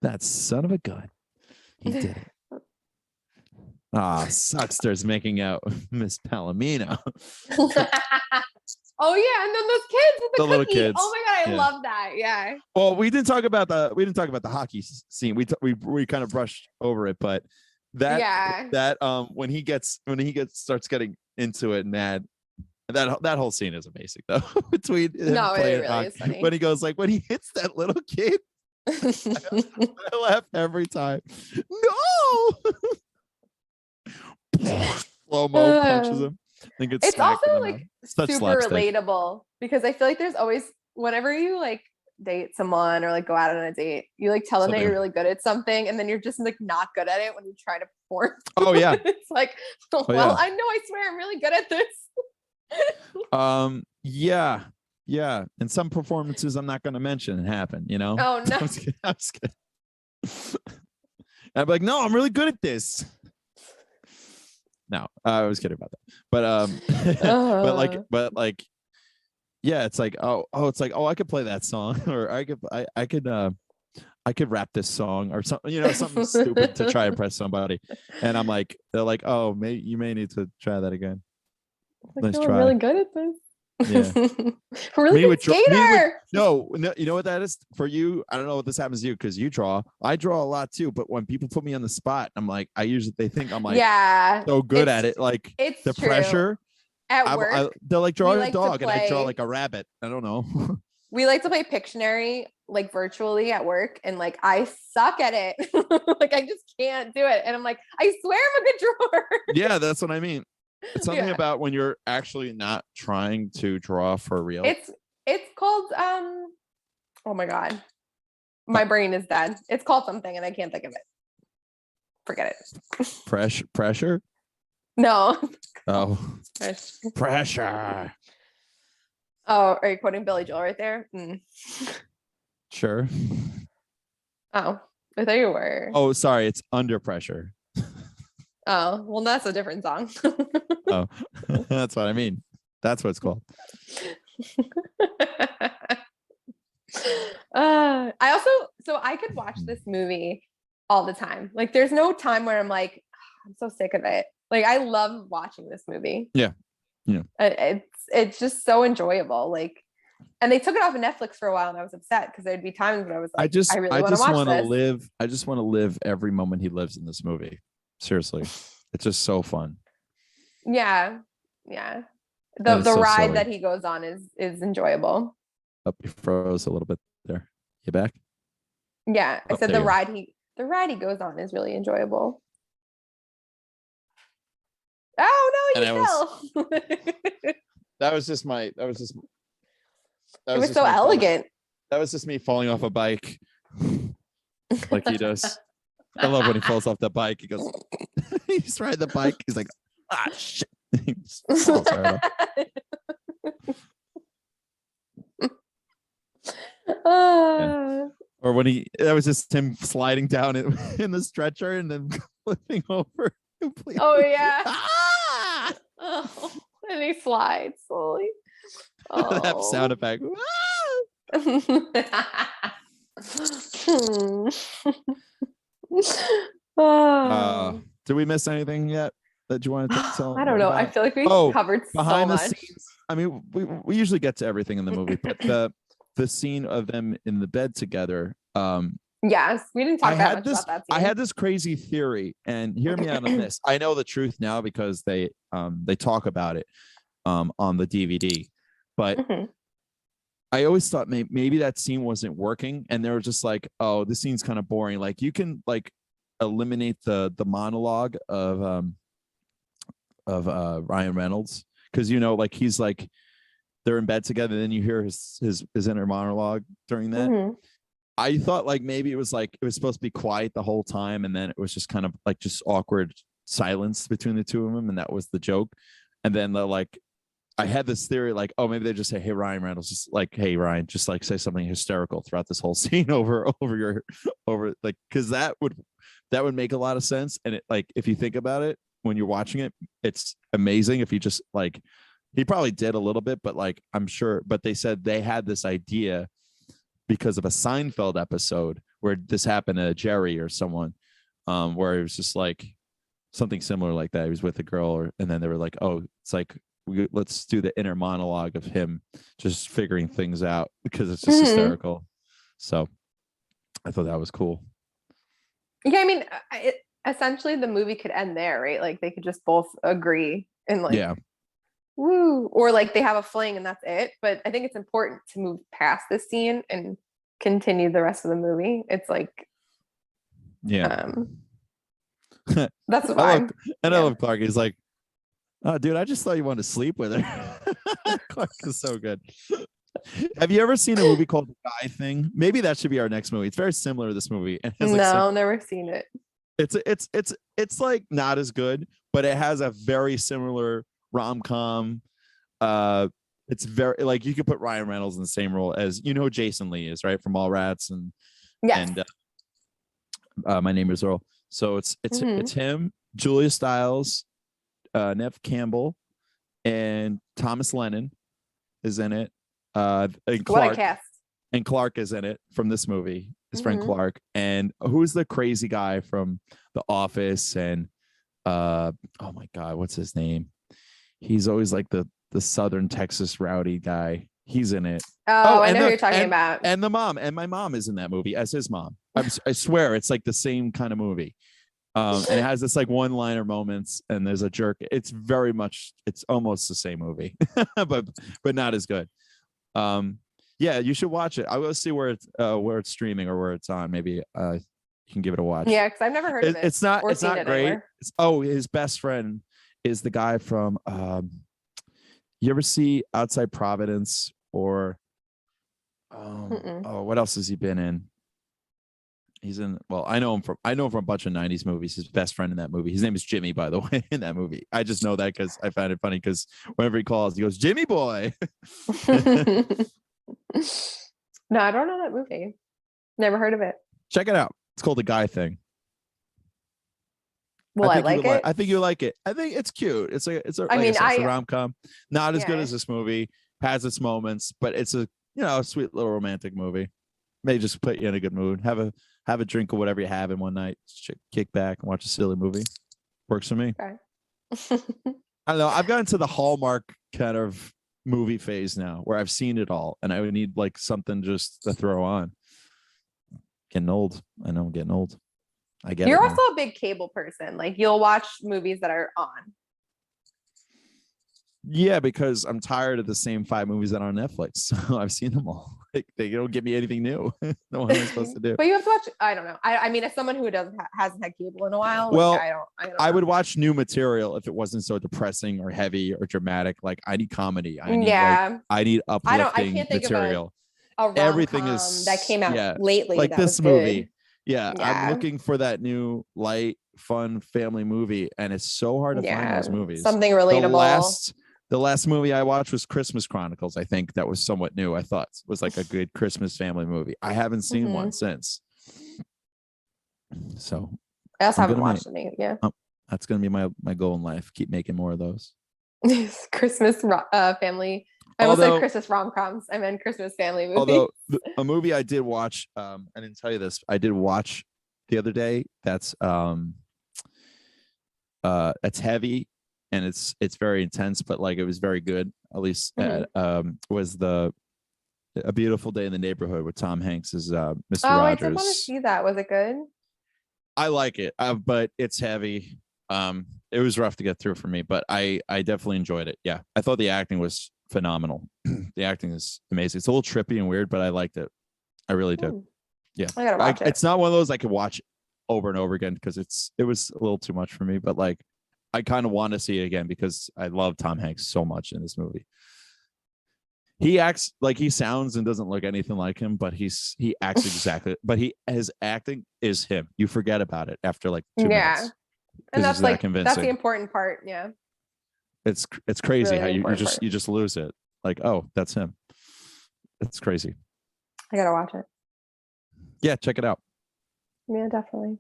that son of a gun, he did it. Suckster's making out Miss Palomino. Oh yeah, and then those kids with the little cookie. Kids. Oh my god, I love that. Yeah. Well, we didn't talk about the hockey scene. We kind of brushed over it, but that when he starts getting into it, mad. That whole scene is amazing though. Between him playing really is funny. When he goes like when he hits that little kid, I laugh every time. No. Slow-mo punches him. I think it's also like super relatable because I feel like there's always whenever you like date someone or like go out on a date, you like tell them that you're really good at something and then you're just like not good at it when you try to perform. Oh yeah. It's like, I know, I swear I'm really good at this. Yeah. And some performances I'm not going to mention happen, Oh no. I'm just kidding. I'm like, no, I'm really good at this. No, I was kidding about that. But yeah, it's like, I could play that song, or I could rap this song or something, something stupid to try to impress somebody. And I'm like, they're like, oh, you may need to try that again. Like, nice try. I'm really good at this. Yeah. Really good skater. No, you know what that is for you? I don't know what this happens to you because you draw. I draw a lot too, but when people put me on the spot, I'm like, they think I'm like so good at it. Like it's the true. Pressure. At work, they're like drawing a dog and I draw like a rabbit. I don't know. We like to play Pictionary like virtually at work, and like I suck at it. Like I just can't do it. And I'm like, I swear I'm a good drawer. Yeah, that's what I mean. It's something about when you're actually not trying to draw for real. It's called oh my god. My brain is dead. It's called something and I can't think of it. Forget it. Pressure? No. Oh. Pressure. Oh, are you quoting Billy Joel right there? Sure. Oh, I thought you were. Oh, sorry. It's Under Pressure. Oh, well, that's a different song. Oh, that's what I mean. That's what it's called. I could watch this movie all the time. Like there's no time where I'm like, I'm so sick of it. Like I love watching this movie. Yeah. It's just so enjoyable. Like, and they took it off of Netflix for a while, and I was upset because there'd be times when I was like, I really want to watch this. I just want to live every moment he lives in this movie. Seriously, it's just so fun. Yeah. The so ride silly. that he goes on is enjoyable. Oh, you froze a little bit there. You back? Yeah, I said the ride he goes on is really enjoyable. Oh no, you fell. That was just my. It was so elegant. That was just me falling off a bike, like he does. I love when he falls off the bike. He goes, he's riding the bike. He's like, shit. He just falls right off. Yeah. Or when that was just him sliding down in the stretcher and then flipping over completely. Oh yeah. Oh, and he slides slowly. Oh. That sound effect. Did we miss anything yet that you wanted to tell? I don't know. About? I feel like we covered behind so the much. Scenes. I mean, we usually get to everything in the movie, but the scene of them in the bed together. Yes, we didn't talk that much about that scene. I had this crazy theory, and hear me out on this. I know the truth now because they talk about it on the DVD, but I always thought maybe that scene wasn't working, and they were just like, "Oh, this scene's kind of boring." Like you can like eliminate the monologue of Ryan Reynolds because like he's like they're in bed together, then you hear his inner monologue during that. I thought like maybe it was supposed to be quiet the whole time, and then it was just kind of like just awkward silence between the two of them, and that was the joke. And then I had this theory like, oh, maybe they just say, "Hey Ryan Reynolds, just like, hey Ryan, just like say something hysterical throughout this whole scene over like because that would make a lot of sense. And it like if you think about it when you're watching it, it's amazing if you just like he probably did a little bit, but like I'm sure. But they said they had this idea because of a Seinfeld episode where this happened to Jerry or someone, where it was just like something similar like that. He was with a girl, and then they were like, "Oh, it's like let's do the inner monologue of him just figuring things out because it's just hysterical." So I thought that was cool. Yeah, I mean, essentially the movie could end there, right? Like they could just both agree and like, woo, or like they have a fling and that's it. But I think it's important to move past this scene and continue the rest of the movie. It's like, that's why. I love Clark. He's like, "Oh, dude, I just thought you wanted to sleep with her." Clark is so good. Have you ever seen a movie called The Guy Thing? Maybe that should be our next movie. It's very similar to this movie. And no, never seen it. It's like not as good, but it has a very similar rom-com. It's very like you could put Ryan Reynolds in the same role as Jason Lee is, right, from Mallrats and My Name Is Earl. So it's him, Julia Stiles, Nev Campbell, and Thomas Lennon is in it. And Clark, what a cast. And Clark is in it from this movie. His friend Clark. And who's the crazy guy from The Office? And oh my God, what's his name? He's always like the Southern Texas rowdy guy. He's in it. Oh, I know who you're talking about. And the mom, and my mom is in that movie as his mom. I swear it's like the same kind of movie. And it has this like one-liner moments, and there's a jerk. It's almost the same movie, but not as good. Yeah, you should watch it. I will see where it's streaming or where it's on. Maybe you can give it a watch. Yeah, because I've never heard of it. It's not great. His best friend is the guy from you ever see Outside Providence or what else has he been in? He's in, well, I know him from a bunch of 90s movies. His best friend in that movie, his name is Jimmy, by the way, in that movie. I just know that because I found it funny because whenever he calls, he goes, "Jimmy boy." No, I don't know that movie. Never heard of it. Check it out. It's called The Guy Thing. Well, I like it. I think you like it. I think it's cute. It's a rom-com. Not as good as this movie. Has its moments, but it's a sweet little romantic movie. May just put you in a good mood. Have a drink of whatever you have in one night. Kick back and watch a silly movie. Works for me. Okay. I don't know. I've gotten to the Hallmark kind of movie phase now where I've seen it all and I would need like something just to throw on. Getting old. I know I'm getting old. I get it. You're also a big cable person. Like you'll watch movies that are on. Yeah, because I'm tired of the same 5 movies that are on Netflix. So I've seen them all. Like, they don't give me anything new. No one is supposed to do. But you have to watch. I don't know. I mean, as someone who hasn't had cable in a while, well, like, I would watch new material if it wasn't so depressing or heavy or dramatic. Like I need comedy. I need uplifting material. Everything is that came out lately. Like this movie. Yeah, I'm looking for that new light, fun family movie, and it's so hard to find those movies. Something relatable. The last movie I watched was Christmas Chronicles. I think that was somewhat new. I thought it was like a good Christmas family movie. I haven't seen one since. So I also haven't watched any. Yeah, that's gonna be my goal in life. Keep making more of those. Christmas family. I almost said Christmas rom-coms. I meant Christmas family movies. Although a movie I did watch, I didn't tell you this. I did watch the other day. That's heavy. And it's very intense, but like it was very good. At least was A Beautiful Day in the Neighborhood with Tom Hanks as Mr. Rogers. I did want to see that. Was it good? I like it, but it's heavy. It was rough to get through for me, but I definitely enjoyed it. Yeah, I thought the acting was phenomenal. The acting is amazing. It's a little trippy and weird, but I liked it. I really did. Yeah, I gotta watch it. It's not one of those I could watch over and over again because it was a little too much for me, but like. I kind of want to see it again because I love Tom Hanks so much in this movie. He acts like he sounds and doesn't look anything like him, but he acts exactly. But his acting is him. You forget about it after like 2 minutes. And that's like that's the important part. Yeah. It's crazy really how you just lose it. Like, oh, that's him. It's crazy. I gotta watch it. Yeah, check it out. Yeah, definitely.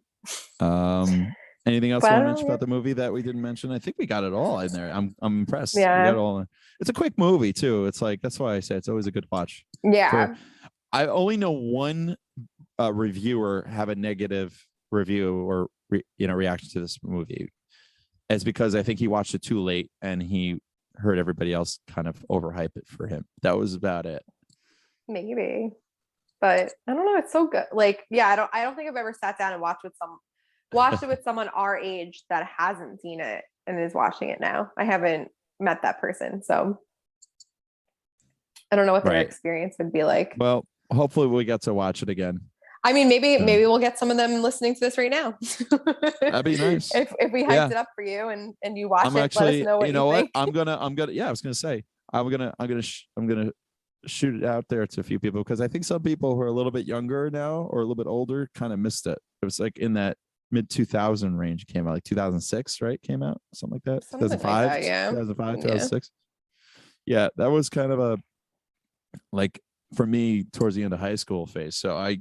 Anything else you want to mention about the movie that we didn't mention? I think we got it all in there. I'm impressed. Yeah, we got it all in. It's a quick movie too. It's like that's why I say it's always a good watch. Yeah. I only know one reviewer have a negative review or reaction to this movie. It's because I think he watched it too late and he heard everybody else kind of overhype it for him. That was about it. Maybe, but I don't know. It's so good. Like, yeah, I don't think I've ever sat down and watched it with someone our age that hasn't seen it and is watching it now. I haven't met that person, so I don't know what their experience would be like. Well, hopefully we get to watch it again. I mean, maybe we'll get some of them listening to this right now. That'd be nice. If we hyped it up for you and you watch it, let us know what you know think. I'm gonna yeah, I was gonna say I'm gonna shoot it out there to a few people because I think some people who are a little bit younger now or a little bit older kind of missed it. It was like in that mid 2000 range. Came out like 2006, right? Came out something like that. 2005, like that, yeah. 2005, 2006. Yeah, that was kind of a like for me towards the end of high school phase. So I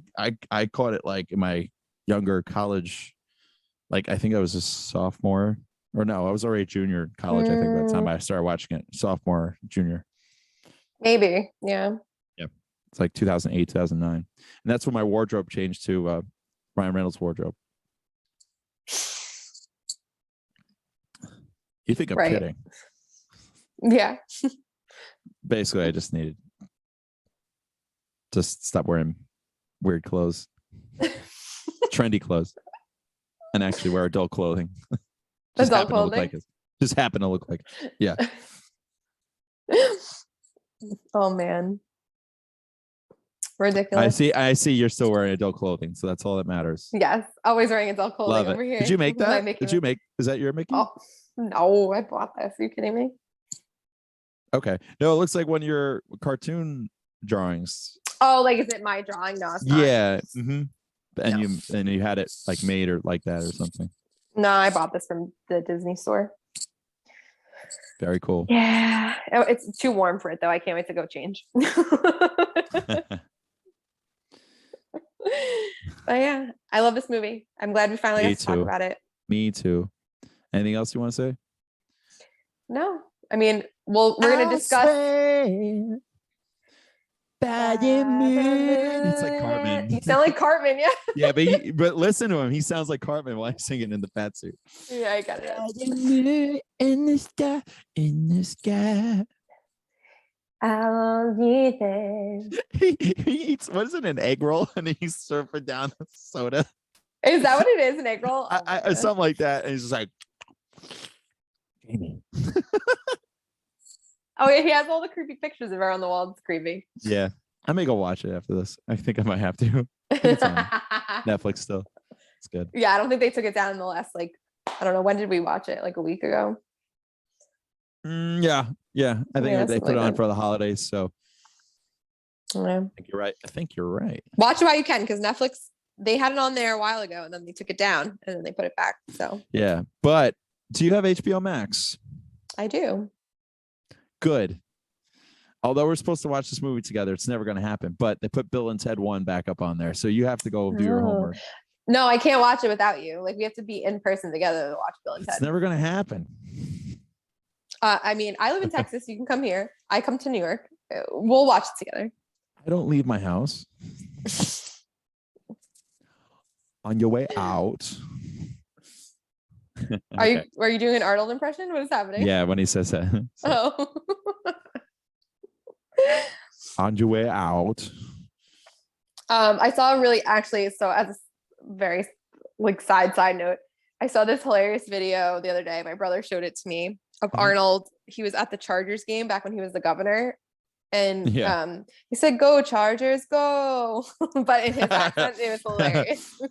caught it like in my younger college. Like I think I was a sophomore, or no, I was already a junior in college. I think by the time I started watching it, sophomore, junior. Maybe, yeah. Yeah, it's like 2008, 2009, and that's when my wardrobe changed to Ryan Reynolds wardrobe. You think I'm kidding? Yeah. Basically, I just needed to stop wearing weird clothes, trendy clothes, and actually wear adult clothing. Adult clothing? Just happen to look like it. Yeah. Oh man. Ridiculous. I see you're still wearing adult clothing, so that's all that matters. Yes, always wearing adult clothing. Love it. Over here. Did you make that? Is that your Mickey? Oh no, I bought this. Are you kidding me? Okay. No, it looks like one of your cartoon drawings. Oh, like is it my drawing? No, it's not. Yeah. Mm-hmm. And you had it like made or like that or something. No, I bought this from the Disney store. Very cool. Yeah. It's too warm for it though. I can't wait to go change. But yeah, I love this movie. I'm glad we finally got to talk about it. Me too. Anything else you want to say? No. I mean, we're going to discuss. Bad in mood. It's like Cartman. You sound like Cartman, yeah. Yeah, but listen to him. He sounds like Cartman while he's singing in the fat suit. Yeah, I got it. Bad in mood in the sky, in the sky. I'll be there. He eats, what is it, an egg roll? And he's surfing down the soda. Is that what it is, an egg roll? Something like that. And he's just like, Jamie. Oh, yeah, he has all the creepy pictures of her on the wall. It's creepy. Yeah. I may go watch it after this. I think I might have to. It's on Netflix still. It's good. Yeah, I don't think they took it down in the last, like, I don't know. When did we watch it? Like a week ago? Yeah. I think they put it on for the holidays. So yeah. I think you're right. Watch it while you can, because Netflix, they had it on there a while ago and then they took it down and then they put it back. So yeah. But do you have HBO Max? I do. Good. Although we're supposed to watch this movie together, it's never going to happen. But they put Bill and Ted 1 back up on there. So you have to go do your homework. No, I can't watch it without you. Like, we have to be in person together to watch Bill and Ted. It's never going to happen. I mean, I live in Texas. You can come here. I come to New York. We'll watch it together. I don't leave my house. On your way out. Are you doing an Arnold impression? What is happening? Yeah, when he says that. Oh. On your way out. I saw so as a very like side note, I saw this hilarious video the other day. My brother showed it to me of Arnold. He was at the Chargers game back when he was the governor. And he said, "Go Chargers, go!" But in his accent, it was hilarious.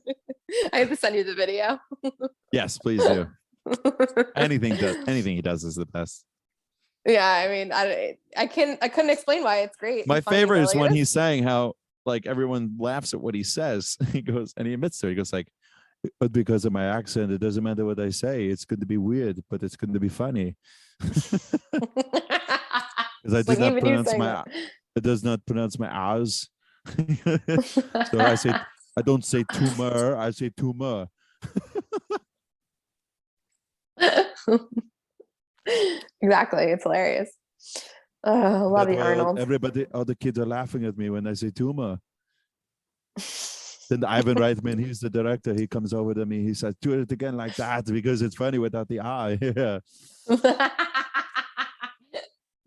I have to send you the video. Yes, please do. Anything he does is the best. Yeah, I mean, I couldn't explain why it's great. My favorite is when he's saying how like everyone laughs at what he says. He goes and he admits to it. He goes like, "But because of my accent, it doesn't matter what I say. It's going to be weird, but it's going to be funny." Because I did not pronounce it does not pronounce my R's. So I don't say tumor, I say tumor. Exactly. It's hilarious. Love you, Arnold. All the kids are laughing at me when I say tumor. Then Ivan Reitman, he's the director. He comes over to me. He says, "Do it again like that because it's funny without the I." Yeah.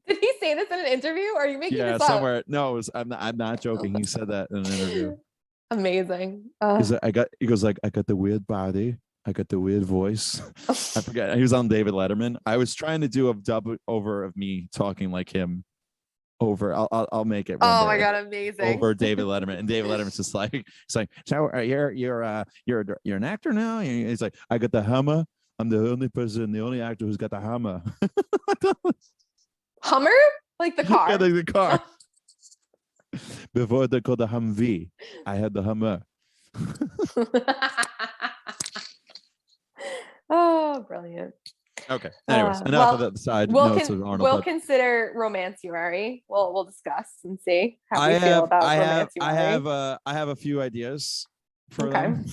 Did he say this in an interview? Or are you making this up? Somewhere. No, I'm not joking. He said that in an interview. Amazing. He goes like, "I got the weird body. I got the weird voice." I forget. He was on David Letterman. I was trying to do a dub over of me talking like him. I'll make it. Oh my god, amazing. Over David Letterman, and David Letterman's just like, it's like, "So you're an actor now?" And he's like, "I got the Hummer. I'm the only actor who's got the Hummer." Hummer? Like the car? Yeah, like the car. Before they called the Humvee, I had the Hummer. Oh, brilliant. Okay. Anyways, enough of the side notes of Arnold. We'll consider Romancuary. We'll discuss and see how we feel about Romancuary. I have a few ideas for them.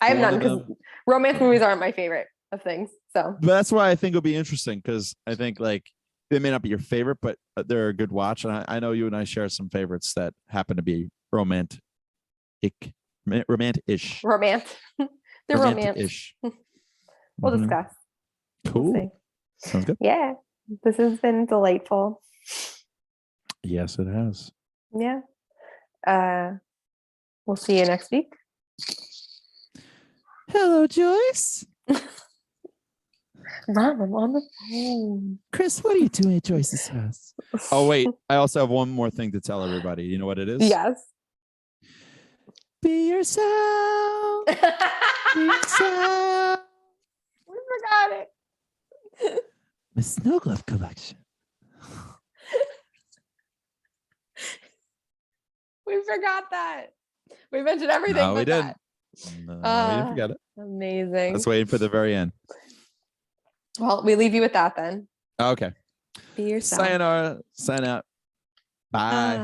I have none because romance movies aren't my favorite of things. So but that's why I think it'll be interesting, because I think like they may not be your favorite, but they're a good watch. And I know you and I share some favorites that happen to be romantic-ish. They're romantic-ish. We'll discuss. Cool. We'll sounds good. Yeah. This has been delightful. Yes, it has. Yeah. We'll see you next week. Hello, Joyce. Mom, I'm on the phone. Chris, what are you doing at Joyce's house? Oh, wait. I also have one more thing to tell everybody. You know what it is? Yes. Be yourself. Be yourself. We forgot it. My Snow Glove collection. We forgot that. We mentioned everything. No, we didn't. No, we didn't forget it. Amazing. Let's wait for the very end. Well, we leave you with that then. Okay. Be yourself. Sayonara. Sign out. Bye.